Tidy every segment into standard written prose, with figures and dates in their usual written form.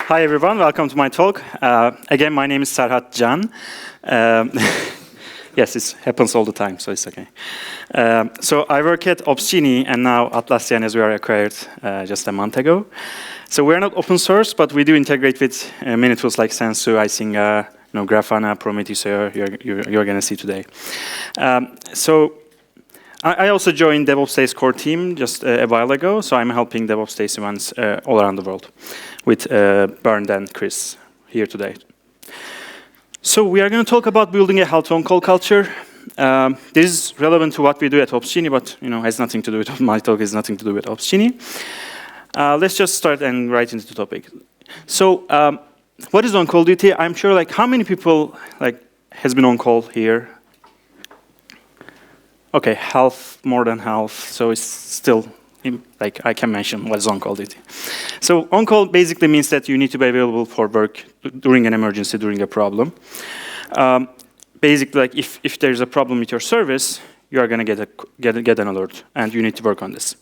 Hi everyone, welcome to my talk. Again, my name is Serhat Can. Yes, it happens all the time, so it's okay. So I work at OSMC and now Atlassian, as we are acquired just a month ago. So we're not open source, but we do integrate with many tools like Sensu, Icinga, Grafana, Prometheus, you're going to see today. So I also joined DevOps Days core team just a while ago, so I'm helping DevOps Days events all around the world with Bernd and Chris here today. So we are going to talk about building a healthy on-call culture. This is relevant to what we do at OSMC, but has nothing to do with my talk. Has nothing to do with OSMC. Let's just start and right into the topic. So what is on-call duty? I'm sure how many people has been on call here? Okay, half, more than half, so it's still, I can mention what is on-call duty. So on-call basically means that you need to be available for work during an emergency, during a problem. Basically, if there's a problem with your service, you are going to get an alert, and you need to work on this.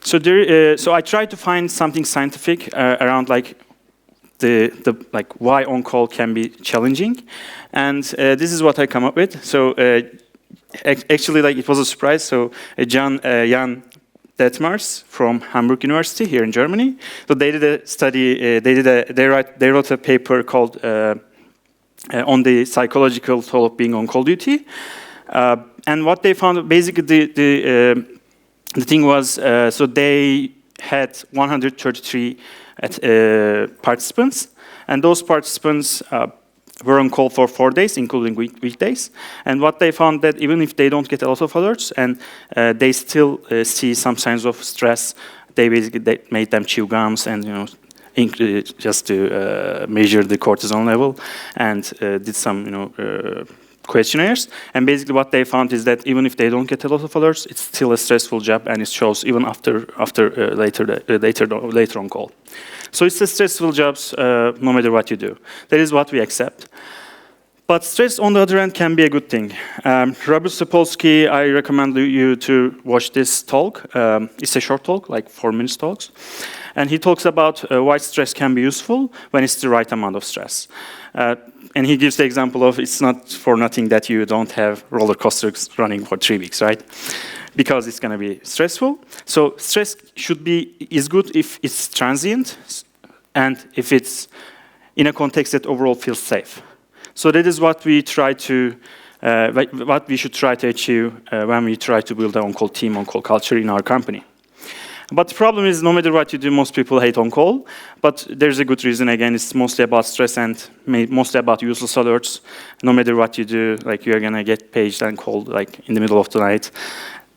So so I tried to find something scientific around why on-call can be challenging, and this is what I come up with. So actually, it was a surprise. So Jan Detmers from Hamburg University here in Germany. So they did a study. They wrote a paper called on the psychological toll of being on call duty, and what they found basically the thing was so they had 133 participants, and those participants were on call for 4 days, including weekdays. And what they found that even if they don't get a lot of alerts and they still see some signs of stress, they made them chew gums and just to measure the cortisol level, and did some questionnaires. And basically what they found is that even if they don't get a lot of alerts, it's still a stressful job, and it shows even after later on call. So it's a stressful job no matter what you do. That is what we accept. But stress, on the other hand, can be a good thing. Robert Sapolsky, I recommend you to watch this talk. It's a short talk, 4 minutes talks. And he talks about why stress can be useful when it's the right amount of stress. And he gives the example of it's not for nothing that you don't have roller coasters running for 3 weeks, right? Because it's going to be stressful. So stress is good if it's transient and if it's in a context that overall feels safe. So that is what we try to, what we should try to achieve when we try to build an on-call team, on-call culture in our company. But the problem is, no matter what you do, most people hate on-call. But there's a good reason. Again, it's mostly about stress and mostly about useless alerts. No matter what you do, you're going to get paged and called in the middle of the night.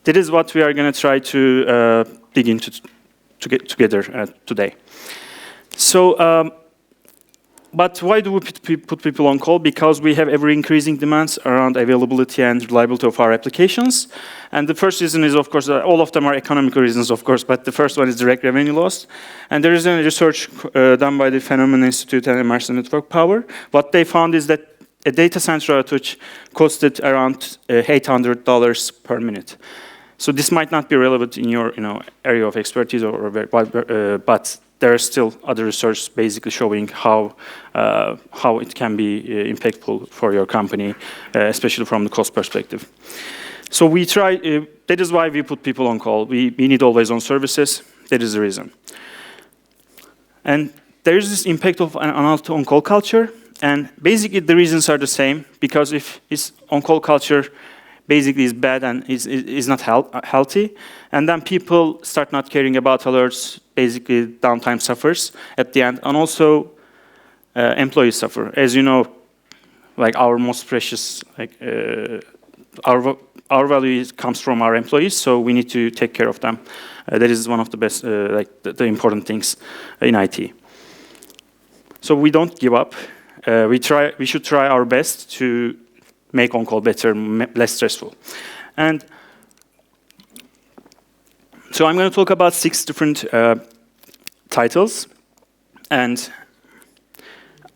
That is what we are going to try to dig into together today. So, but why do we put people on call? Because we have ever-increasing demands around availability and reliability of our applications. And the first reason is, of course, all of them are economical reasons, of course, but the first one is direct revenue loss. And there is a research done by the Phenomenon Institute and Emerson Network Power. What they found is that a data center outage costed around $800 per minute. So this might not be relevant in your area of expertise, but there are still other research basically showing how it can be impactful for your company, especially from the cost perspective. So we try, that is why we put people on call. We need always on services. That is the reason. And there is this impact of an on-call culture, and basically the reasons are the same, because if it's on-call culture basically is bad and is not healthy, and then people start not caring about alerts, basically downtime suffers at the end, and also employees suffer. As you know, our most precious, our value comes from our employees, so we need to take care of them. That is one of the best, the important things in IT. So we don't give up. We should try our best to make on-call better, less stressful. And so I'm going to talk about 6 different titles. And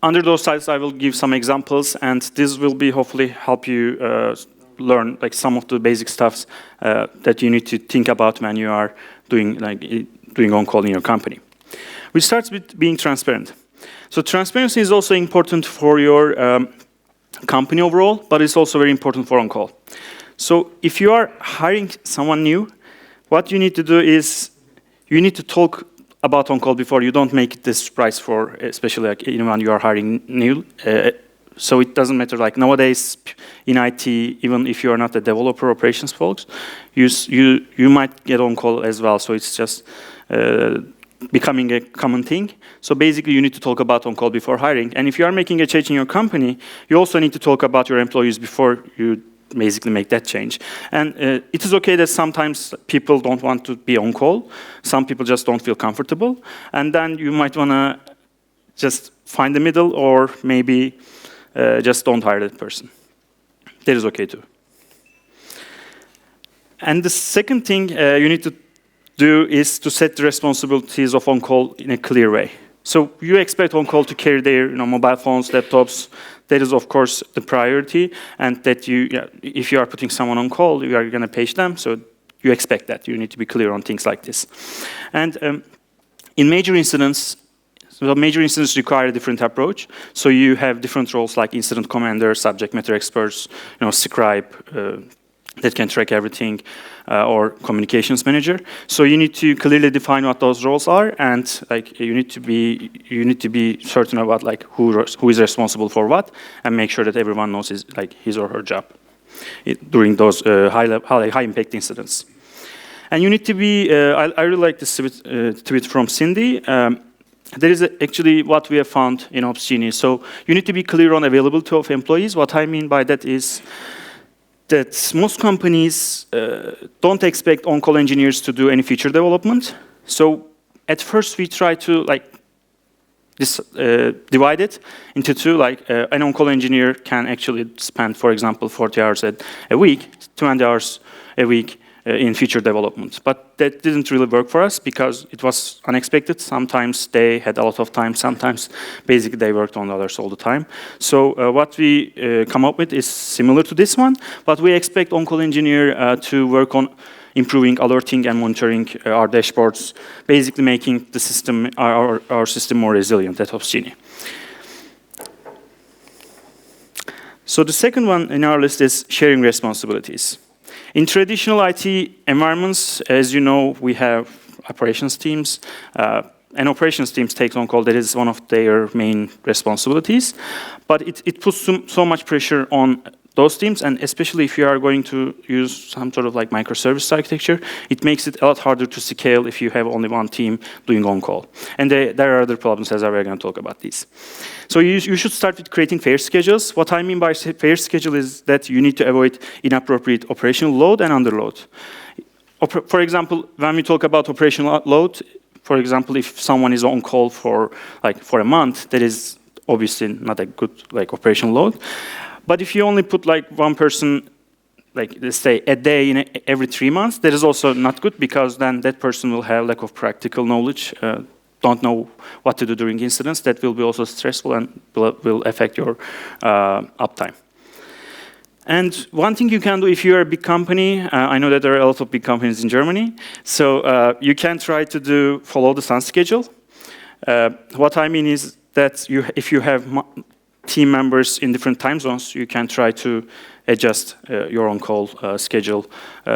under those titles, I will give some examples. And this will be hopefully help you learn some of the basic stuffs that you need to think about when you are doing on-call in your company. We start with being transparent. So transparency is also important for your company overall, but it's also very important for on-call. So if you are hiring someone new, what you need to do is you need to talk about on-call before. You don't make it this surprise for, especially like, when you are hiring new. So it doesn't matter, like nowadays in IT, even if you are not a developer operations folks, you might get on call as well. So it's just becoming a common thing. So basically you need to talk about on call before hiring. And if you are making a change in your company, you also need to talk about your employees before you basically make that change. And it is okay that sometimes people don't want to be on call. Some people just don't feel comfortable. And then you might want to just find the middle, or maybe just don't hire that person. That is okay too. And the second thing you need to do is to set the responsibilities of on-call in a clear way. So you expect on-call to carry their mobile phones, laptops. That is, of course, the priority. And that if you are putting someone on call, you are going to page them. So you expect that. You need to be clear on things like this. And in major incidents, so major incidents require a different approach. So you have different roles like incident commander, subject matter experts, scribe that can track everything, or communications manager. So you need to clearly define what those roles are, and like you need to be certain about like who is responsible for what, and make sure that everyone knows his or her job during those high impact incidents. And you need to be. I really like this tweet from Cindy. There is actually what we have found in OSMC. So you need to be clear on availability of employees. What I mean by that is that most companies don't expect on-call engineers to do any feature development. So at first we try to divide it into two. Like an on-call engineer can actually spend, for example, 40 hours a week, 20 hours a week in feature development. But that didn't really work for us because it was unexpected. Sometimes they had a lot of time, sometimes basically they worked on others all the time. So what we come up with is similar to this one, but we expect on-call engineer to work on improving alerting and monitoring our dashboards, basically making the system, our system more resilient at OSMC. So the second one in our list is sharing responsibilities. In traditional IT environments, as you know, we have operations teams, and operations teams take on call. That is one of their main responsibilities. But it puts so much pressure on those teams, and especially if you are going to use some sort of like microservice architecture, it makes it a lot harder to scale if you have only one team doing on-call. And there are other problems, as we're going to talk about these. So you should start with creating fair schedules. What I mean by fair schedule is that you need to avoid inappropriate operational load and underload. For example, when we talk about operational load, for example, if someone is on call for a month, that is obviously not a good operational load. But if you only put one person, let's say a day in every 3 months, that is also not good, because then that person will have lack of practical knowledge, don't know what to do during incidents. That will be also stressful and will affect your uptime. And one thing you can do if you're a big company, I know that there are a lot of big companies in Germany, so you can try to follow the sun schedule. What I mean is that if you have team members in different time zones, you can try to adjust your on-call schedule,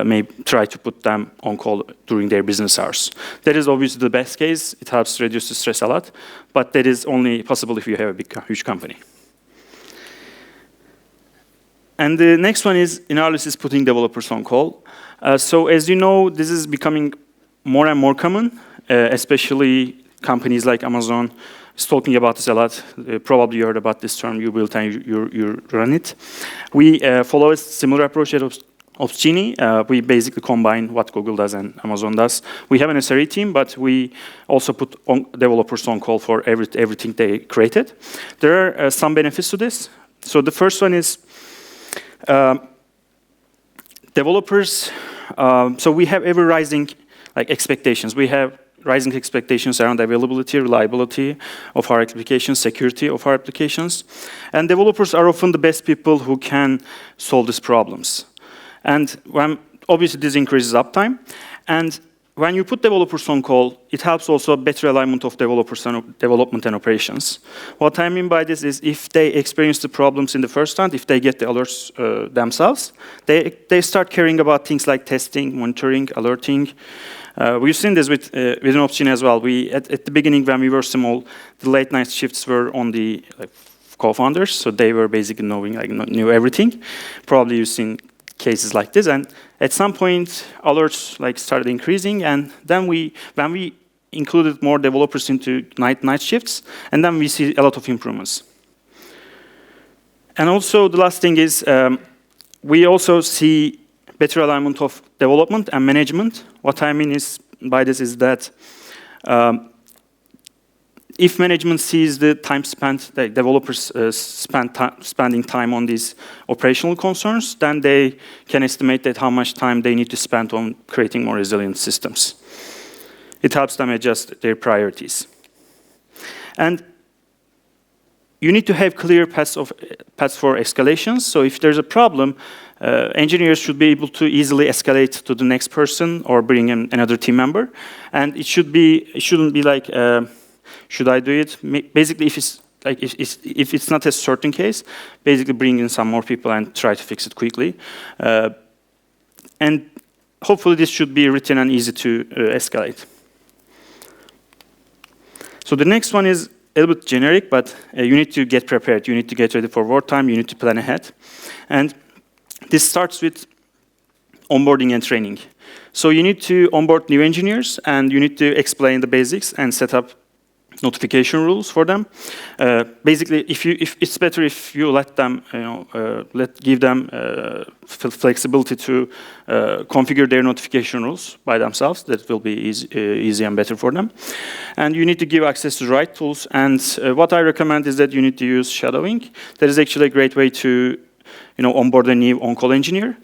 maybe try to put them on call during their business hours. That is obviously the best case. It helps reduce the stress a lot, but that is only possible if you have a huge company. And the next one is, in our list, is putting developers on call. So as you know, this is becoming more and more common, especially companies like Amazon is talking about this a lot. Probably you heard about this term, you build and you run it. We follow a similar approach at OSMC. We basically combine what Google does and Amazon does. We have an SRE team, but we also put developers on call for everything they created. There are some benefits to this. So the first one is developers. So we have ever rising expectations. We have rising expectations around availability, reliability of our applications, security of our applications. And developers are often the best people who can solve these problems. And obviously this increases uptime. And when you put developers on call, it helps also better alignment of developers and development and operations. What I mean by this is if they experience the problems in the first round, if they get the alerts themselves, they start caring about things like testing, monitoring, alerting. We've seen this within Opsgenie as well. At the beginning, when we were small, the late night shifts were on the co-founders, so they were basically knew everything. Probably you've seen cases like this, and at some point, alerts started increasing, and then when we included more developers into night shifts, and then we see a lot of improvements. And also, the last thing is, we also see better alignment of development and management. What I mean by this is that if management sees the time spent, the developers spending time on these operational concerns, then they can estimate that how much time they need to spend on creating more resilient systems. It helps them adjust their priorities. And you need to have clear paths for escalations. So if there's a problem, engineers should be able to easily escalate to the next person or bring in another team member. And it shouldn't be like, should I do it? Basically, if it's not a certain case, basically bring in some more people and try to fix it quickly. And hopefully this should be written and easy to escalate. So the next one is a little bit generic, but you need to get prepared. You need to get ready for wartime. You need to plan ahead. And this starts with onboarding and training. So you need to onboard new engineers, and you need to explain the basics and set up notification rules for them. Basically, if it's better if you let them, give them flexibility to configure their notification rules by themselves. That will be easy and better for them. And you need to give access to the right tools. And what I recommend is that you need to use shadowing. That is actually a great way to onboard a new on-call engineer.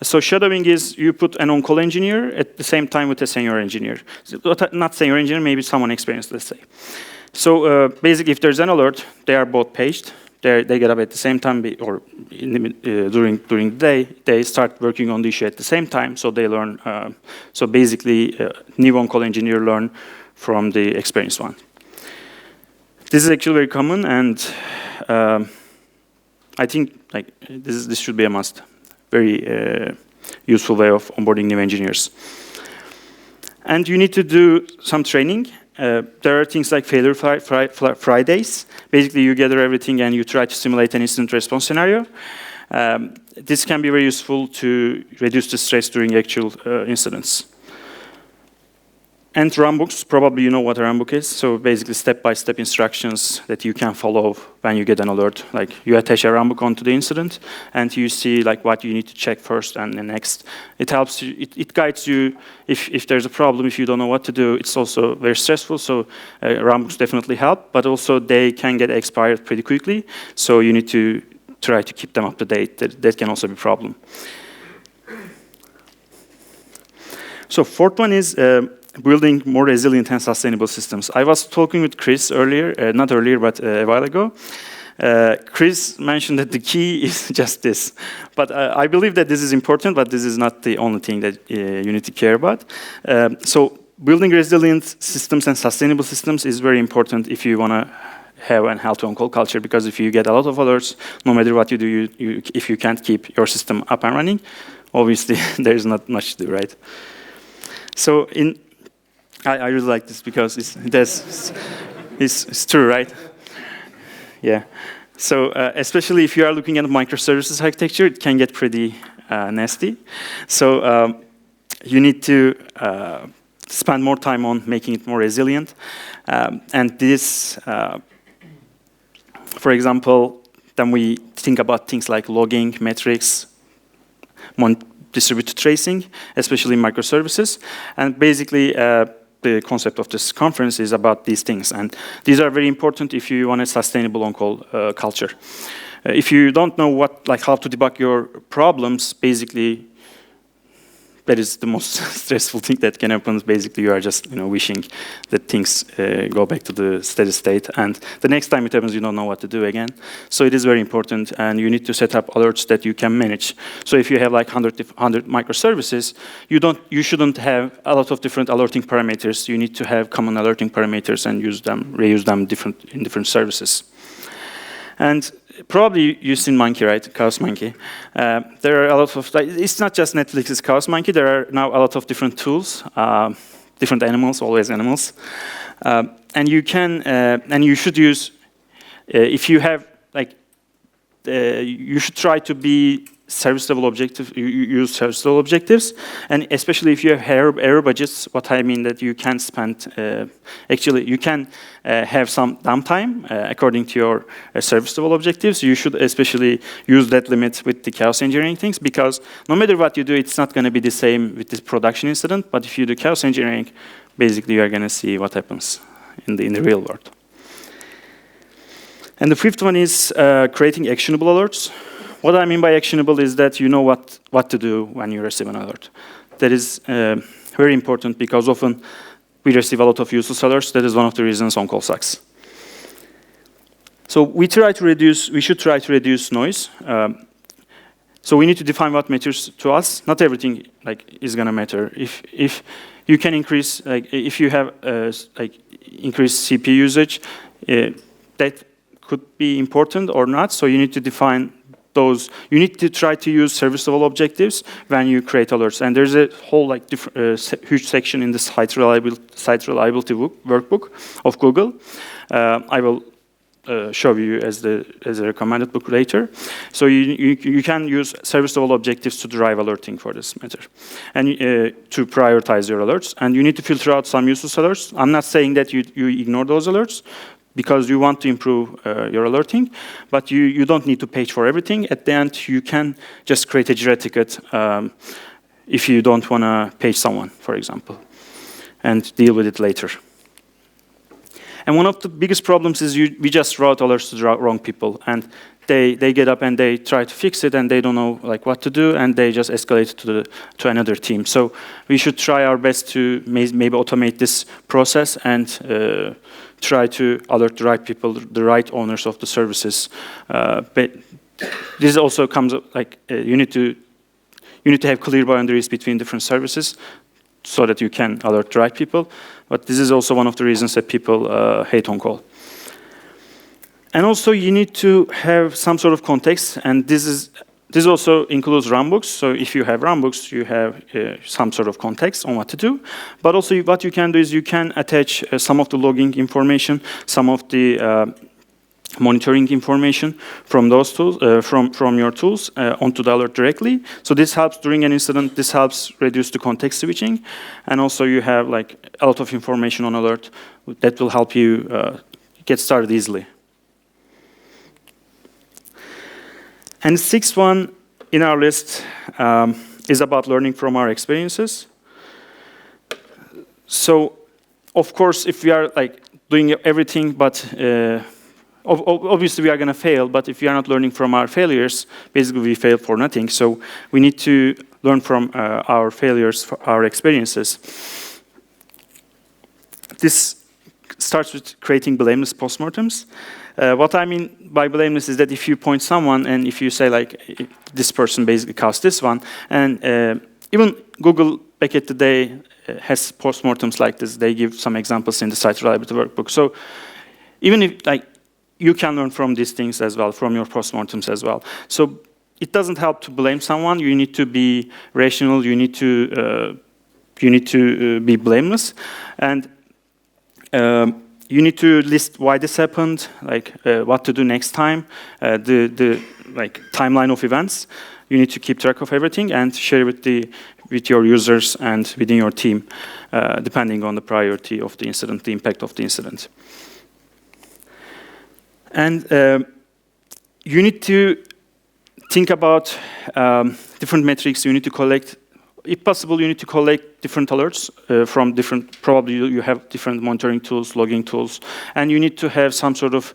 So shadowing is you put an on-call engineer at the same time with a senior engineer. Not senior engineer, maybe someone experienced, let's say. So basically, if there's an alert, they are both paged. They get up at the same time, or during the day, they start working on the issue at the same time, so they learn. So basically, new on-call engineer learn from the experienced one. This is actually very common, and I think this should be a must. Very useful way of onboarding new engineers. And you need to do some training. There are things like failure Fridays. Basically, you gather everything and you try to simulate an incident response scenario. This can be very useful to reduce the stress during actual incidents. And runbooks, probably you know what a runbook is. So basically step-by-step instructions that you can follow when you get an alert. Like you attach a runbook onto the incident and you see what you need to check first and then next. It helps you, it guides you if there's a problem, if you don't know what to do. It's also very stressful, so runbooks definitely help, but also they can get expired pretty quickly. So you need to try to keep them up to date. That can also be a problem. So fourth one is building more resilient and sustainable systems. I was talking with Chris earlier, not earlier, but a while ago. Chris mentioned that the key is just this. But I believe that this is important, but this is not the only thing that you need to care about. So building resilient systems and sustainable systems is very important if you want to have a healthy on-call culture, because if you get a lot of alerts, no matter what you do, if you can't keep your system up and running, obviously there's not much to do, right? So I really like this because it's true, right? Yeah. So especially if you are looking at microservices architecture, it can get pretty nasty. So you need to spend more time on making it more resilient. And this, for example, then we think about things like logging, metrics, distributed tracing, especially in microservices. And basically, the concept of this conference is about these things. And these are very important if you want a sustainable on-call culture. If you don't know how to debug your problems, basically, that is the most stressful thing that can happen. Basically, you are just wishing that things go back to the steady state, and the next time it happens, you don't know what to do again. So it is very important, and you need to set up alerts that you can manage. So if you have like 100 microservices, you shouldn't have a lot of different alerting parameters. You need to have common alerting parameters and reuse them in different services. And probably you've seen Monkey, right? Chaos Monkey. There are a lot of, it's not just Netflix's Chaos Monkey. There are now a lot of different tools, different animals, always animals. And you can, and you should use, if you have, you should try to be service level objective, you use service level objectives, and especially if you have error budgets, what I mean that you can spend, actually you can have some downtime according to your service level objectives. You should especially use that limit with the chaos engineering things, because no matter what you do, it's not going to be the same with this production incident, but if you do chaos engineering, basically you are going to see what happens in the real world. And the fifth one is creating actionable alerts. What I mean by actionable is that you know what to do when you receive an alert. That is very important, because often we receive a lot of useless alerts. That is one of the reasons on-call sucks. So we should try to reduce noise. So we need to define what matters to us. Not everything is going to matter. If you can increase, if you have increased CPU usage, that could be important or not. So you need to define those. You need to try to use service level objectives when you create alerts. And there's a whole huge section in the site reliability workbook of Google. I will show you as a recommended book later. So you can use service level objectives to drive alerting for this matter, and to prioritize your alerts. And you need to filter out some useless alerts. I'm not saying that you ignore those alerts, because you want to improve your alerting, but you don't need to page for everything. At the end, you can just create a Jira ticket if you don't want to page someone, for example, and deal with it later. And one of the biggest problems is we just route alerts to the wrong people, and they get up and they try to fix it, and they don't know what to do, and they just escalate to another team. So we should try our best to maybe automate this process and try to alert the right people, the right owners of the services. But this also comes you need to have clear boundaries between different services so that you can alert the right people. But this is also one of the reasons that people hate on-call. And also you need to have some sort of context, and this also includes runbooks. So if you have runbooks, you have some sort of context on what to do. But also what you can do is you can attach some of the logging information, some of the monitoring information from those tools, from your tools onto the alert directly. So this helps during an incident. This helps reduce the context switching. And also you have a lot of information on alert that will help you get started easily. And the sixth one in our list is about learning from our experiences. So, of course, if we are doing everything, but obviously we are going to fail. But if we are not learning from our failures, basically we fail for nothing. So we need to learn from our failures, our experiences. This starts with creating blameless postmortems. What I mean by blameless is that if you point someone and if you say this person basically caused this one, and even Google back at the day has postmortems like this. They give some examples in the site reliability workbook. So even if you can learn from these things as well, from your postmortems as well. So it doesn't help to blame someone. You need to be rational. You need to be blameless, and you need to list why this happened, what to do next time, the timeline of events. You need to keep track of everything and share with your users and within your team, depending on the priority of the incident, the impact of the incident. And you need to think about different metrics. You need to collect. If possible, you need to collect different alerts from different, probably you have different monitoring tools, logging tools, and you need to have some sort of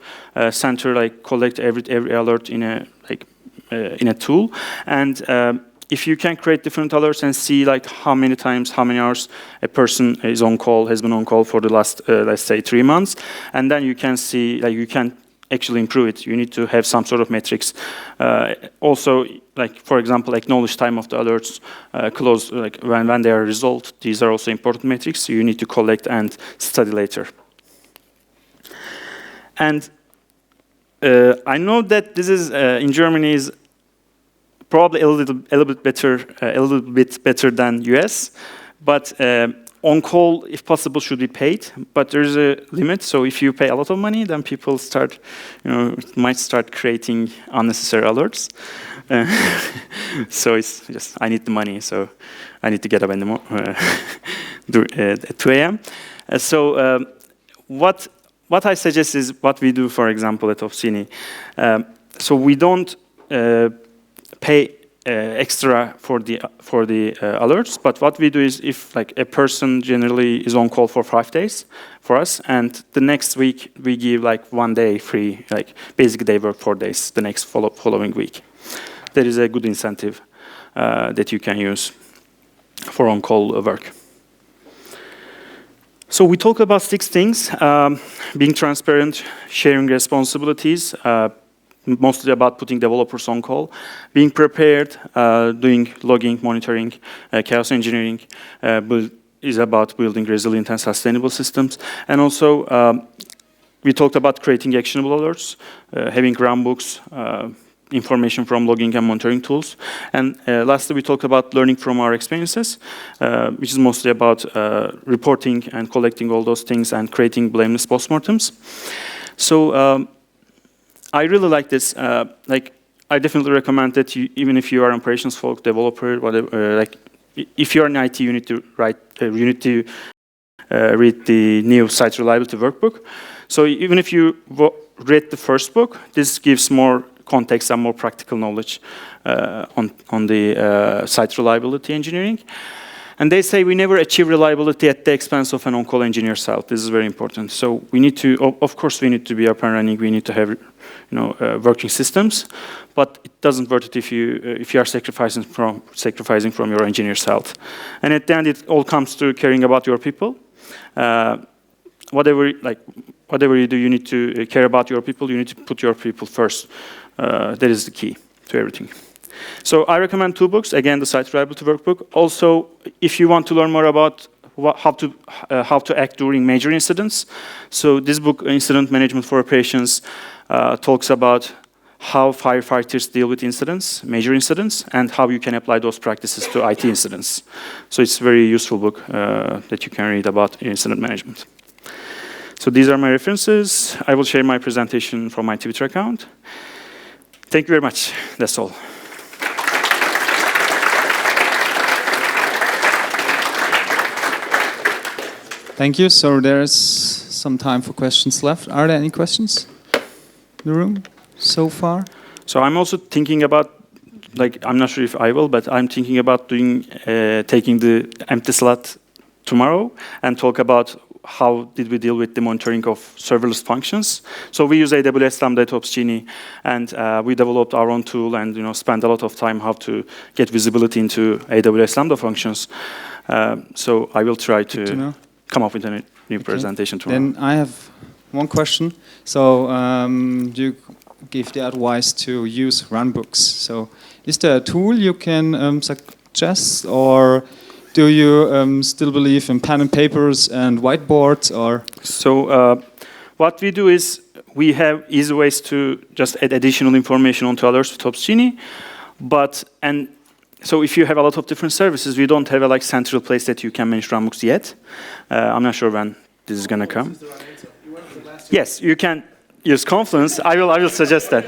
center, collect every alert in a tool. And if you can create different alerts and see like how many times, how many hours a person is on call, has been on call for the last, let's say, 3 months, and then you can see, like you can actually improve it. You need to have some sort of metrics. Also, like for example, acknowledge time of the alerts, close, like when they are resolved. These are also important metrics you need to collect and study later. And I know that this is in Germany is probably a little bit better than US, but on call, if possible, should be paid. But there's a limit. So if you pay a lot of money, then people start, might start creating unnecessary alerts. So it's just I need the money, so I need to get up in the at 2 a.m. So what I suggest is what we do, for example, at Opsini. So we don't pay extra for the alerts, but what we do is if like a person generally is on call for 5 days for us, and the next week we give like 1 day free, like basically they work 4 days the next following week. There is a good incentive that you can use for on-call work. So we talk about 6 things: being transparent, sharing responsibilities, mostly about putting developers on call, being prepared, doing logging, monitoring, chaos engineering, is about building resilient and sustainable systems. And also, we talked about creating actionable alerts, having runbooks, information from logging and monitoring tools. And lastly, we talked about learning from our experiences, which is mostly about reporting and collecting all those things and creating blameless postmortems. So I really like this. Like, I definitely recommend that you, even if you are an operations folk, developer, whatever, like, if you're in IT, you need to write, read the new site reliability workbook. So even if you read the first book, this gives more context and more practical knowledge on the site reliability engineering. And they say we never achieve reliability at the expense of an on-call engineer's health. This is very important. So we need to, of course, we need to be up and running. We need to have, working systems. But it doesn't worth it if you are sacrificing from your engineer's health. And at the end, it all comes to caring about your people. Whatever you do, you need to care about your people. You need to put your people first. That is the key to everything. So I recommend 2 books. Again, the Site Reliability Workbook. Also, if you want to learn more about how to act during major incidents, so this book, Incident Management for Operations, talks about how firefighters deal with incidents, major incidents, and how you can apply those practices to IT incidents. So it's a very useful book that you can read about incident management. So these are my references. I will share my presentation from my Twitter account. Thank you very much. That's all. Thank you. So there's some time for questions left. Are there any questions in the room so far? So I'm also thinking about, like, I'm not sure if I will, but I'm thinking about doing, taking the empty slot tomorrow and talk about how did we deal with the monitoring of serverless functions. So we use AWS Lambda at Opsini, and we developed our own tool and spent a lot of time how to get visibility into AWS Lambda functions. So I will try to come up with a new presentation tomorrow. Then I have one question. So you give the advice to use runbooks. So is there a tool you can suggest, or do you still believe in pen and papers and whiteboards? Or so what we do is we have easy ways to just add additional information onto alerts with Opsini, so if you have a lot of different services, we don't have a central place that you can manage runbooks yet. I'm not sure when this is going to come. Yes, you can use Confluence. I will suggest that.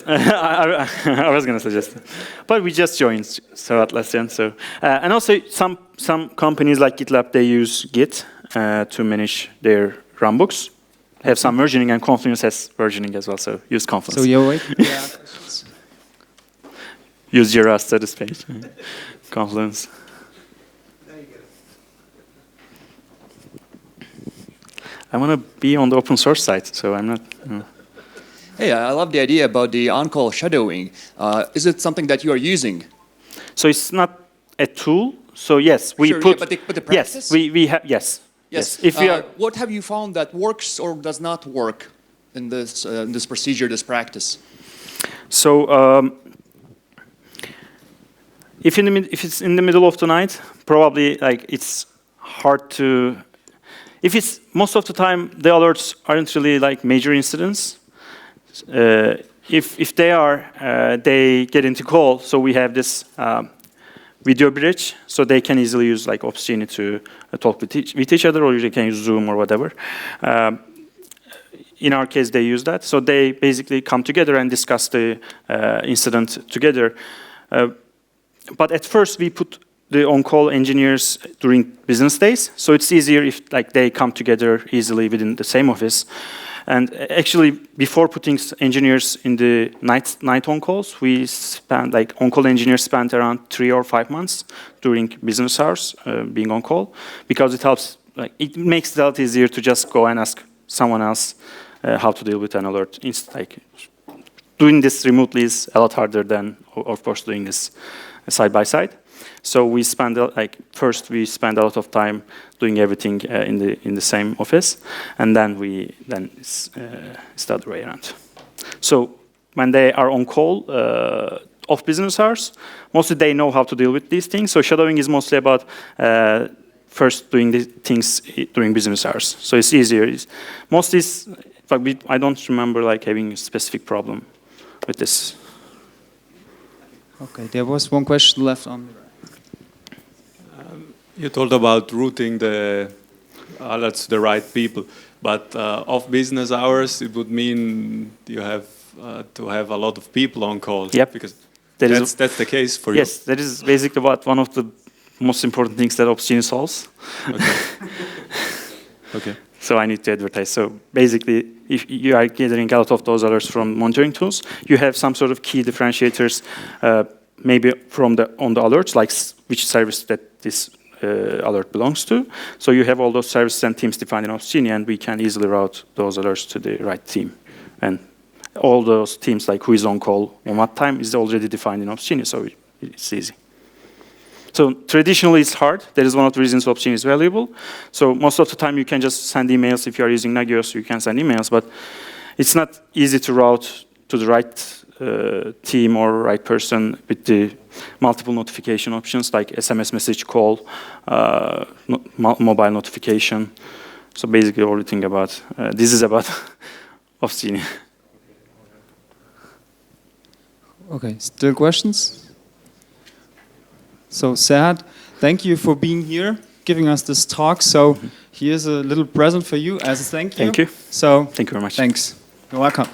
I was going to suggest that. But we just joined Serhat last year. So, and also some companies like GitLab, they use Git to manage their runbooks. Have some versioning, and Confluence has versioning as well, so use Confluence. So you're waiting? Yeah. Use Jira status page. Confluence. I want to be on the open source side, so I'm not. Hey, I love the idea about the on-call shadowing. Is it something that you are using? So it's not a tool. So yes, we Sure, put. yeah, but the practice? Yes, we have. Yes. Yes. If we are. What have you found that works or does not work in this procedure, this practice? So if it's in the middle of the night, probably like it's hard to. If it's most of the time, the alerts aren't really like major incidents. If they are, they get into call. So we have this video bridge, so they can easily use like Opsgenie to talk with each other, or they can use Zoom or whatever. In our case, they use that. So they basically come together and discuss the incident together. But at first, we put the on-call engineers during business days. So it's easier if like they come together easily within the same office. And actually, before putting engineers in the night on-calls, we spent, like, on-call engineers spent around 3 or 5 months during business hours being on-call, because it helps, like, it makes it a lot easier to just go and ask someone else how to deal with an alert. It's like, doing this remotely is a lot harder than, of course, doing this side by side. So we spend first we spend a lot of time doing everything in the same office, and then it's the other way around. So when they are on call off business hours, mostly they know how to deal with these things. So shadowing is mostly about first doing the things during business hours. So it's easier. Mostly, I don't remember like having a specific problem with this. Okay, there was one question left on. You told about routing the alerts to the right people, but off business hours, it would mean you have to have a lot of people on call. Yep. Because that's the case for you. Yes, that is basically one of the most important things that Opsgenie solves. Okay. Okay. So I need to advertise. So basically, if you are gathering a lot of those alerts from monitoring tools, you have some sort of key differentiators, maybe on the alerts, like which service that this alert belongs to. So you have all those services and teams defined in Opsgenie, and we can easily route those alerts to the right team. And all those teams, like who is on call on what time, is already defined in Opsgenie, so it's easy. So traditionally, it's hard. That is one of the reasons Opsgenie is valuable. So most of the time, you can just send emails. If you are using Nagios, you can send emails, but it's not easy to route to the right team or right person with the multiple notification options like SMS message, call, mobile notification. So basically, everything about this is about Opsgenie. Okay, still questions? So Serhat, thank you for being here, giving us this talk. So here's a little present for you as a thank you. Thank you. So thank you very much. Thanks. You're welcome.